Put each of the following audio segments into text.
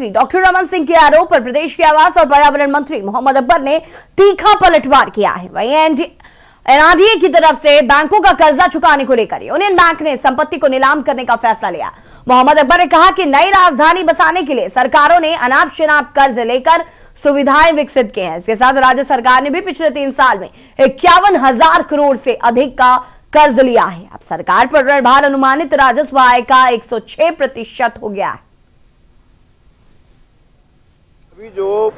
मंत्री डॉक्टर रमन सिंह के आरोप पर प्रदेश के आवास और पर्यावरण मंत्री मोहम्मद अकबर ने तीखा पलटवार किया है। वहीं एनआरडीए की तरफ से बैंकों का कर्जा चुकाने को लेकर यूनियन बैंक ने संपत्ति को नीलाम करने का फैसला लिया। मोहम्मद अकबर ने कहा कि नई राजधानी बसाने के लिए सरकारों ने अनाप शनाप कर्ज लेकर सुविधाएं विकसित की हैं। इसके साथ राज्य सरकार ने भी पिछले 3 साल में 51,000 करोड़ से अधिक का कर्ज लिया है। अब सरकार पर ऋणभार अनुमानित राजस्व आय का 106% हो गया है। अभी जो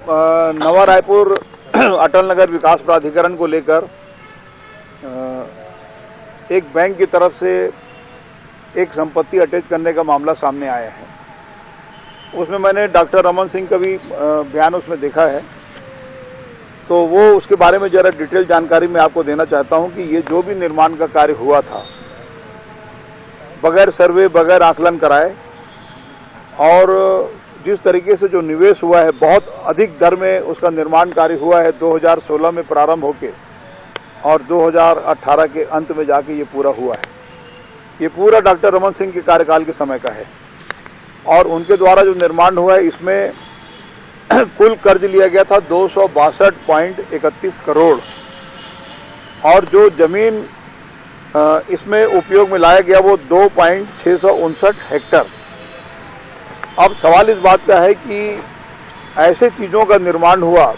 नवा रायपुर अटल नगर विकास प्राधिकरण को लेकर एक बैंक की तरफ से एक संपत्ति अटैच करने का मामला सामने आया है, उसमें मैंने डॉक्टर रमन सिंह का भी बयान उसमें देखा है, तो वो उसके बारे में जरा डिटेल जानकारी मैं आपको देना चाहता हूं कि ये जो भी निर्माण का कार्य हुआ था बगैर सर्वे बगैर आकलन कराए और जिस तरीके से जो निवेश हुआ है बहुत अधिक दर में उसका निर्माण कार्य हुआ है। 2016 में प्रारंभ होके और 2018 के अंत में जाके ये पूरा हुआ है। ये पूरा डॉक्टर रमन सिंह के कार्यकाल के समय का है और उनके द्वारा जो निर्माण हुआ है इसमें कुल कर्ज लिया गया था 262.31 करोड़ और जो जमीन इसमें उपयोग में लाया गया वो 2.659 हेक्टर। अब सवाल इस बात का है कि ऐसे चीज़ों का निर्माण हुआ,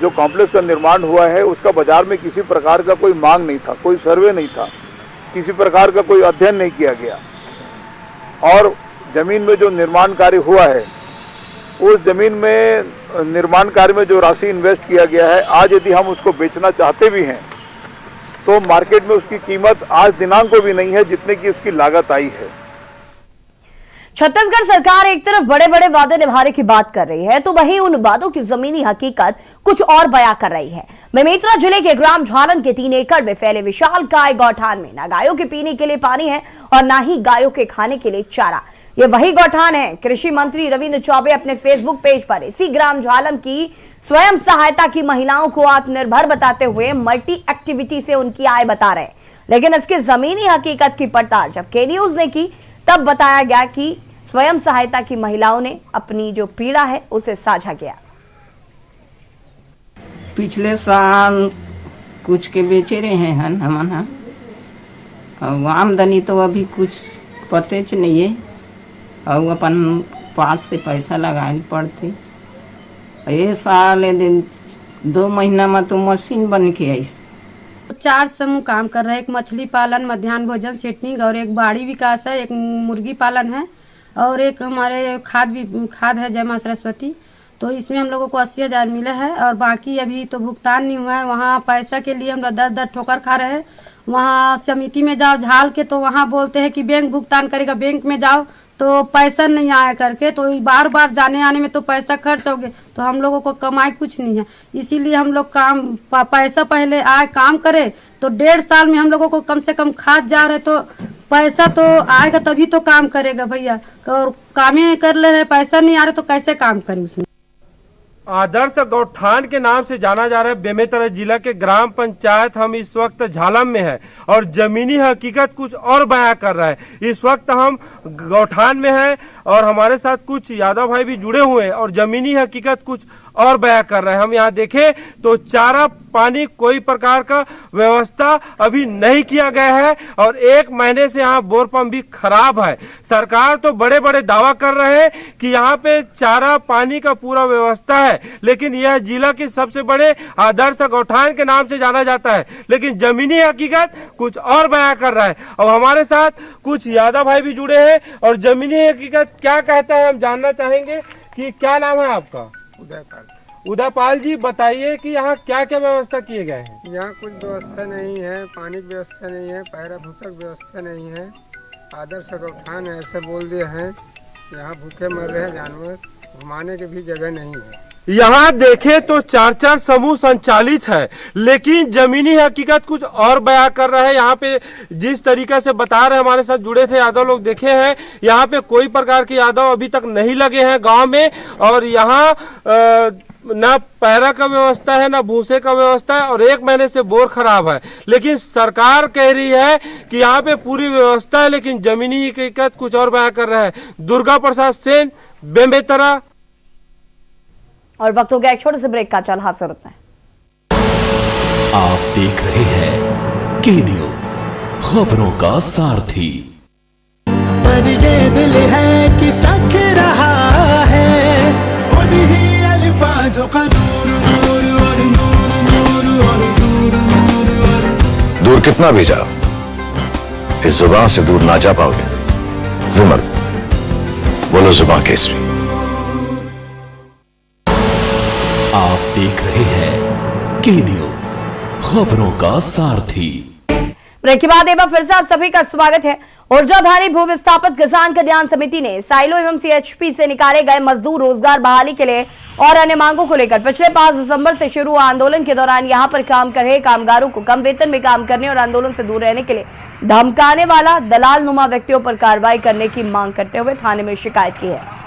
जो कॉम्प्लेक्स का निर्माण हुआ है, उसका बाजार में किसी प्रकार का कोई मांग नहीं था, कोई सर्वे नहीं था, किसी प्रकार का कोई अध्ययन नहीं किया गया और जमीन में जो निर्माण कार्य हुआ है उस जमीन में निर्माण कार्य में जो राशि इन्वेस्ट किया गया है, आज यदि हम उसको बेचना चाहते भी हैं तो मार्केट में उसकी कीमत आज दिनांक को भी नहीं है जितने की उसकी लागत आई है। छत्तीसगढ़ सरकार एक तरफ बड़े बड़े वादे निभाने की बात कर रही है तो वहीं उन वादों की जमीनी हकीकत कुछ और बयां कर रही है। बेमेतरा जिले के ग्राम झालन के 3 एकड़ में फैले विशाल गाय गौठान में न गायों के पीने के लिए पानी है और न ही गायों के खाने के लिए चारा। ये वही गौठान है। कृषि मंत्री रविंद्र चौबे अपने फेसबुक पेज पर इसी ग्राम झालन की स्वयं सहायता की महिलाओं को आत्मनिर्भर बताते हुए मल्टी एक्टिविटी से उनकी आय बता रहे, लेकिन इसकी जमीनी हकीकत की पड़ताल जब के न्यूज ने की तब बताया गया कि स्वयं सहायता की महिलाओं ने अपनी जो पीड़ा है उसे साझा किया। पिछले साल कुछ के बेचे रहे हैं हम आमदनी तो अभी कुछ पते च नहीं है और अपन पास से पैसा लगाए पड़ते। ये साल 2 महीना में तो मशीन बन के आई। 4 समूह काम कर रहे हैं। एक मछली पालन, मध्याह्न भोजन सेटिंग और एक बाड़ी विकास है, एक मुर्गी पालन है और एक हमारे खाद है जय मां सरस्वती। तो इसमें हम लोगों को 80,000 मिला है और बाकी अभी तो भुगतान नहीं हुआ है। वहाँ पैसा के लिए हम दर ठोकर खा रहे हैं। वहाँ समिति में जाओ झाल के तो वहाँ बोलते हैं कि बैंक भुगतान करेगा, बैंक में जाओ तो पैसा नहीं आया करके, तो बार बार जाने आने में तो पैसा खर्च हो गए, तो हम लोगों को कमाई कुछ नहीं है। इसीलिए हम लोग पैसा पहले आए काम करे तो 1.5 साल में हम लोगों को कम से कम खाद जा रहे तो पैसा तो आएगा तभी तो काम करेगा भैया। और कामें कर ले रहे, पैसा नहीं आ रहा तो कैसे काम करे उसमें। आदर्श गौठान के नाम से जाना जा रहा है बेमेतरा जिला के ग्राम पंचायत। हम इस वक्त झालम में है और जमीनी हकीकत कुछ और बयां कर रहा है। इस वक्त हम गौठान में हैं और हमारे साथ कुछ यादव भाई भी जुड़े हुए हैं और जमीनी हकीकत कुछ और बयां कर रहे हैं। हम यहाँ देखें तो चारा पानी कोई प्रकार का व्यवस्था अभी नहीं किया गया है और 1 महीने से यहाँ बोर पंप भी खराब है। सरकार तो बड़े बड़े दावा कर रहे हैं कि यहाँ पे चारा पानी का पूरा व्यवस्था है, लेकिन यह जिला के सबसे बड़े आदर्श गौठान के नाम से जाना जाता है, लेकिन जमीनी हकीकत कुछ और बयां कर रहा है। और हमारे साथ कुछ यादव भाई भी जुड़े हैं और जमीनी हकीकत क्या कहता है हम जानना चाहेंगे। कि क्या नाम है आपका? उदयपाल जी, बताइए कि यहाँ क्या क्या व्यवस्था किए गए हैं? यहाँ कुछ व्यवस्था नहीं है, पानी की व्यवस्था नहीं है, पैरा भूसा की व्यवस्था नहीं है। आदर्श गौठान ऐसे बोल दिए हैं, यहाँ भूखे मर रहे हैं जानवर, घुमाने की भी जगह नहीं है। यहाँ देखें तो 4 समूह संचालित है, लेकिन जमीनी हकीकत कुछ और बयां कर रहा है। यहाँ पे जिस तरीके से बता रहे हमारे साथ जुड़े थे यादव लोग देखे हैं, यहाँ पे कोई प्रकार के यादव अभी तक नहीं लगे हैं गांव में और यहाँ न पैरा का व्यवस्था है न भूसे का व्यवस्था है और 1 महीने से बोर खराब है। लेकिन सरकार कह रही है कि यहाँ पे पूरी व्यवस्था है, लेकिन जमीनी हकीकत कुछ और बयां कर रहा है। दुर्गा प्रसाद सेन, बेमेतरा। और वक्त हो गया एक छोटे से ब्रेक का, चल हाजिर होते हैं। आप देख रहे हैं के न्यूज, खबरों का सारथी। पर ये दिल है कि चख रहा है उन्हीं अल्फाजों का नूर नूर और नूर नूर और नूर नूर और दूर कितना भी जाओ, इस जुबान से दूर ना जा पाओगे। विमल, बोलो जुबान केसरी। आप देख रहे हैं के न्यूज, खबरों का सारथी। ब्रेक के बाद एक बार फिर से आप सभी का स्वागत है। ऊर्जाधारी भू विस्थापित किसान कल्याण समिति ने साइलो एवं सीएचपी से निकाले गए मजदूर रोजगार बहाली के लिए और अन्य मांगों को लेकर पिछले 5 दिसंबर से शुरू आंदोलन के दौरान यहां पर काम कर रहे कामगारों को कम वेतन में काम करने और आंदोलन से दूर रहने के लिए धमकाने वाला दलाल नुमा व्यक्तियों पर कार्रवाई करने की मांग करते हुए थाने में शिकायत की है।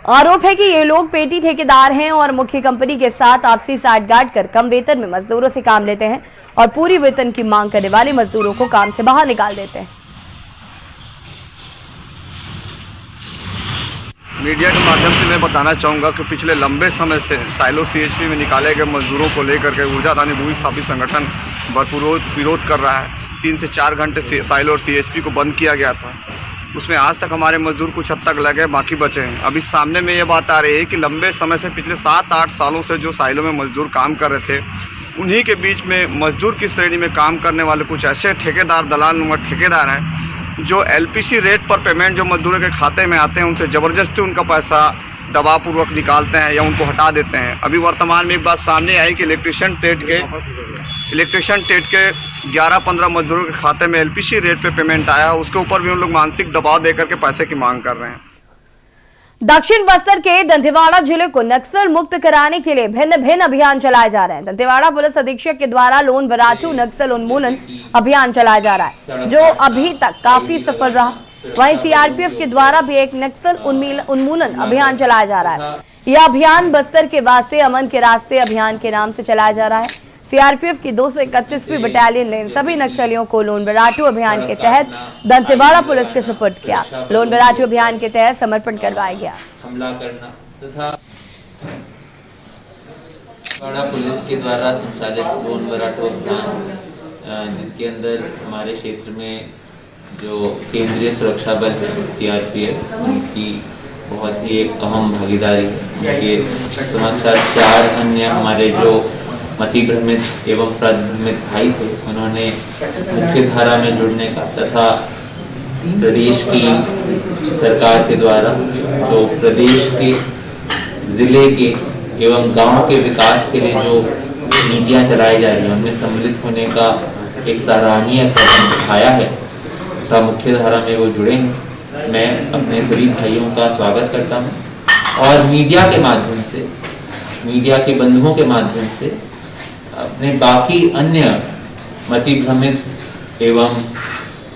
आरोप है कि ये लोग पेटी ठेकेदार हैं और मुख्य कंपनी के साथ आपसी साठगांठ कर कम वेतन में मजदूरों से काम लेते हैं और पूरी वेतन की मांग करने वाले मजदूरों को काम से बाहर निकाल देते हैं। मीडिया के माध्यम से मैं बताना चाहूँगा कि पिछले लंबे समय से साइलो सीएचपी में निकाले गए मजदूरों को लेकर के ऊर्जाधारी भू विस्थापित संगठन भरपूर विरोध कर रहा है। 3 से 4 घंटे साइलो और सीएचपी को बंद किया गया था, उसमें आज तक हमारे मजदूर कुछ हद तक लगे, बाकी बचे हैं। अभी सामने में ये बात आ रही है कि लंबे समय से पिछले 7-8 सालों से जो साइलो में मजदूर काम कर रहे थे, उन्हीं के बीच में मजदूर की श्रेणी में काम करने वाले कुछ ऐसे ठेकेदार, दलाल नुमा ठेकेदार हैं जो एलपीसी रेट पर पेमेंट जो मजदूरों के खाते में आते हैं उनसे ज़बरदस्ती उनका पैसा दबावपूर्वक निकालते हैं या उनको हटा देते हैं। अभी वर्तमान में एक बात सामने आई कि इलेक्ट्रिशियन ट्रेड के 11-15 मजदूरों के खाते में एलपीसी रेट पे पेमेंट आया, उसके ऊपर भी उन लोग मानसिक दबाव देकर के पैसे की मांग कर रहे हैं। दक्षिण बस्तर के दंतेवाड़ा जिले को नक्सल मुक्त कराने के लिए भिन्न भिन्न अभियान चलाए जा रहे हैं। दंतेवाड़ा पुलिस अधीक्षक के द्वारा लोन वराचू नक्सल उन्मूलन अभियान चलाया जा रहा है, जो अभी तक काफी सफल रहा। वहीं सीआरपीएफ के द्वारा भी एक नक्सल उन्मूलन अभियान चलाया जा रहा है। यह अभियान बस्तर के वास्ते अमन के रास्ते अभियान के नाम से चलाया जा रहा है। सीआरपीएफ की 231वीं बटालियन ने सभी नक्सलियों को लोन वराटू अभियान के तहत दंतेवाड़ा पुलिस के सुपुर्द किया। लोन वराटू अभियान के तहत समर्पण करवाया गया। हमला करना तथा दंतेवाड़ा पुलिस के द्वारा संचालित लोन वराटू अभियान, जिसके अंदर हमारे क्षेत्र में जो केंद्रीय सुरक्षा बल है सीआरपीएफ, उनकी बहुत ही एक अहम भागीदारी है। उनके समाचार 4 अन्य हमारे जो मतिभ्रमित एवं प्रभ्रमित भाई थे, उन्होंने मुख्य धारा में जुड़ने का तथा प्रदेश की सरकार के द्वारा जो प्रदेश के जिले के एवं गांव के विकास के लिए जो नीतियां चलाई जा रही हैं, उनमें सम्मिलित होने का एक सराहनीय कदम उठाया है तथा मुख्य धारा में वो जुड़े हैं। मैं अपने सभी भाइयों का स्वागत करता हूं और मीडिया के माध्यम से, मीडिया के बंधुओं के माध्यम से अपने बाकी अन्य मतिभ्रमित एवं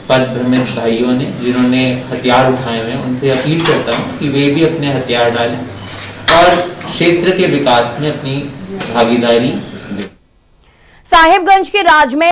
पदभ्रमित भाइयों ने जिन्होंने हथियार उठाए हुए हैं, उनसे अपील करता हूं कि वे भी अपने हथियार डालें और क्षेत्र के विकास में अपनी भागीदारी दें। साहिबगंज के राज में